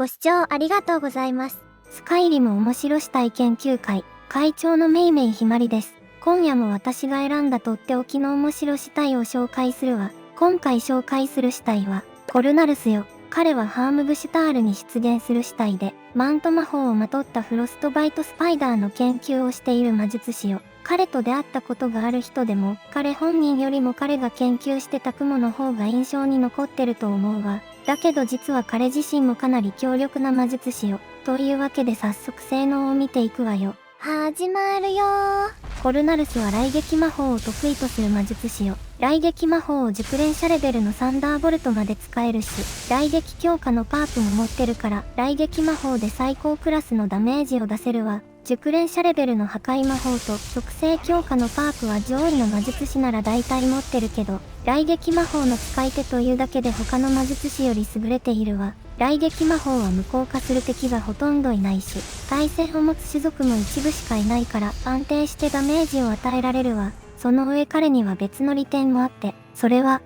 ご視聴ありがとうございます。スカイリム面白死体研究会会長のめいめいひまりです。今夜も私が選んだとっておきの面白死体を紹介するわ。今回紹介する死体はコルナルスよ。彼はハームブシュタールに出現する死体で、マント魔法をまとったフロストバイトスパイダーの研究をしている魔術師よ。彼と出会ったことがある人でも、彼本人よりも彼が研究してた雲の方が印象に残ってると思うわ。だけど実は彼自身もかなり強力な魔術師よ。というわけで早速性能を見ていくわよ。始まるよー。コルナルスは雷撃魔法を得意とする魔術師よ。雷撃魔法を熟練者レベルのサンダーボルトまで使えるし、雷撃強化のパークも持ってるから、雷撃魔法で最高クラスのダメージを出せるわ。熟練者レベルの破壊魔法と属性強化のパークは上位の魔術師なら大体持ってるけど、雷撃魔法の使い手というだけで他の魔術師より優れているわ。雷撃魔法は無効化する敵がほとんどいないし、耐性を持つ種族も一部しかいないから安定してダメージを与えられるわ。その上彼には別の利点もあって、それは、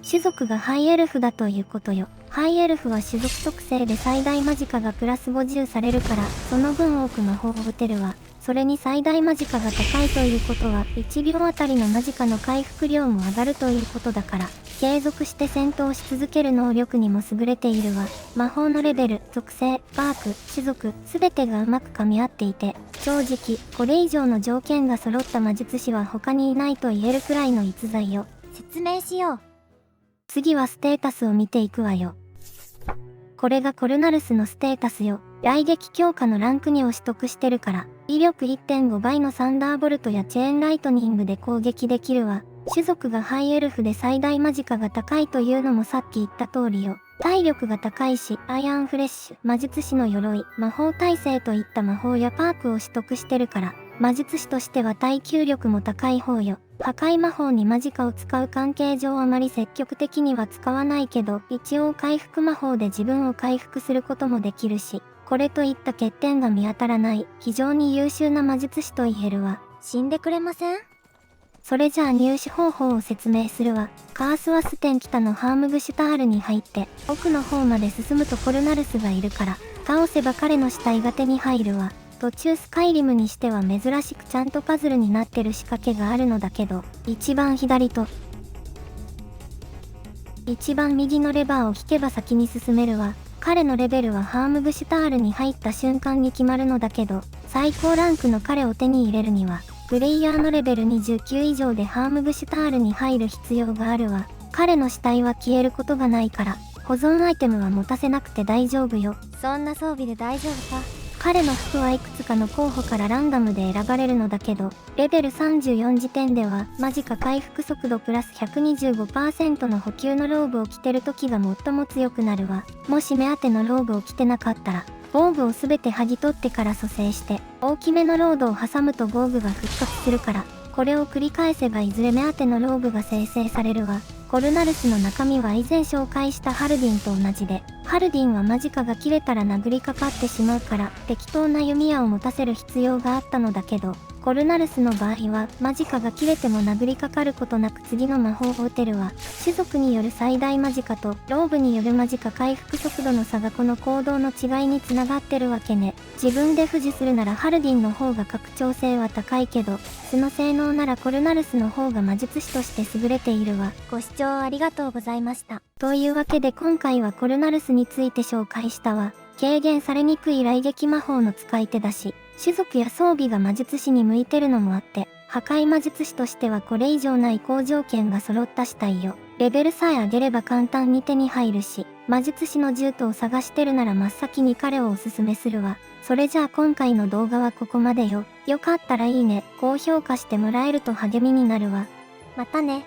種族がハイエルフだということよ。ハイエルフは種族特性で最大マジカがプラス50されるから、その分多く魔法を打てるわ。それに最大マジカが高いということは、1秒あたりのマジカの回復量も上がるということだから、継続して戦闘し続ける能力にも優れているわ。魔法のレベル、属性、パーク、種族、すべてがうまく噛み合っていて、正直、これ以上の条件が揃った魔術師は他にいないと言えるくらいの逸材よ。説明しよう。次はステータスを見ていくわよ。これがコルナルスのステータスよ。雷撃強化のランク2を取得してるから、威力 1.5 倍のサンダーボルトやチェーンライトニングで攻撃できるわ。種族がハイエルフで最大マジカが高いというのもさっき言った通りよ。体力が高いし、アイアンフレッシュ、魔術師の鎧、魔法耐性といった魔法やパークを取得してるから、魔術師としては耐久力も高い方よ。破壊魔法にマジカを使う関係上あまり積極的には使わないけど、一応回復魔法で自分を回復することもできるし、これといった欠点が見当たらない、非常に優秀な魔術師と言えるわ。死んでくれません？それじゃあ入手方法を説明するわ。カースワステン北のハームブシュタールに入って、奥の方まで進むとコルナルスがいるから、倒せば彼の死体が手に入るわ。途中スカイリムにしては珍しくちゃんとパズルになってる仕掛けがあるのだけど、一番左と一番右のレバーを引けば先に進めるわ。彼のレベルはハームブシュタールに入った瞬間に決まるのだけど、最高ランクの彼を手に入れるには、プレイヤーのレベル29以上でハームブシュタールに入る必要があるわ。彼の死体は消えることがないから、保存アイテムは持たせなくて大丈夫よ。そんな装備で大丈夫か？彼の服はいくつかの候補からランダムで選ばれるのだけど、レベル34時点では、マジカ回復速度プラス 125% の補給のローブを着てる時が最も強くなるわ。もし目当てのローブを着てなかったら、防具をすべて剥ぎ取ってから蘇生して、大きめのロードを挟むと防具が復活するから、これを繰り返せばいずれ目当てのローブが生成されるわ。コルナルスの中身は以前紹介したハルディンと同じで、ハルディンはマジカが切れたら殴りかかってしまうから適当な弓矢を持たせる必要があったのだけど、コルナルスの場合はマジカが切れても殴りかかることなく次の魔法を打てるわ。種族による最大マジカとローブによるマジカ回復速度の差がこの行動の違いにつながってるわけね。自分で付持するならハルディンの方が拡張性は高いけど、素の性能ならコルナルスの方が魔術師として優れているわ。ご視聴ありがとうございました。というわけで今回はコルナルスについて紹介したわ。軽減されにくい雷撃魔法の使い手だし、種族や装備が魔術師に向いてるのもあって、破壊魔術師としてはこれ以上ない好条件が揃った死体よ。レベルさえ上げれば簡単に手に入るし、魔術師の獣人を探してるなら真っ先に彼をおすすめするわ。それじゃあ今回の動画はここまでよ。よかったらいいね、高評価してもらえると励みになるわ。またね。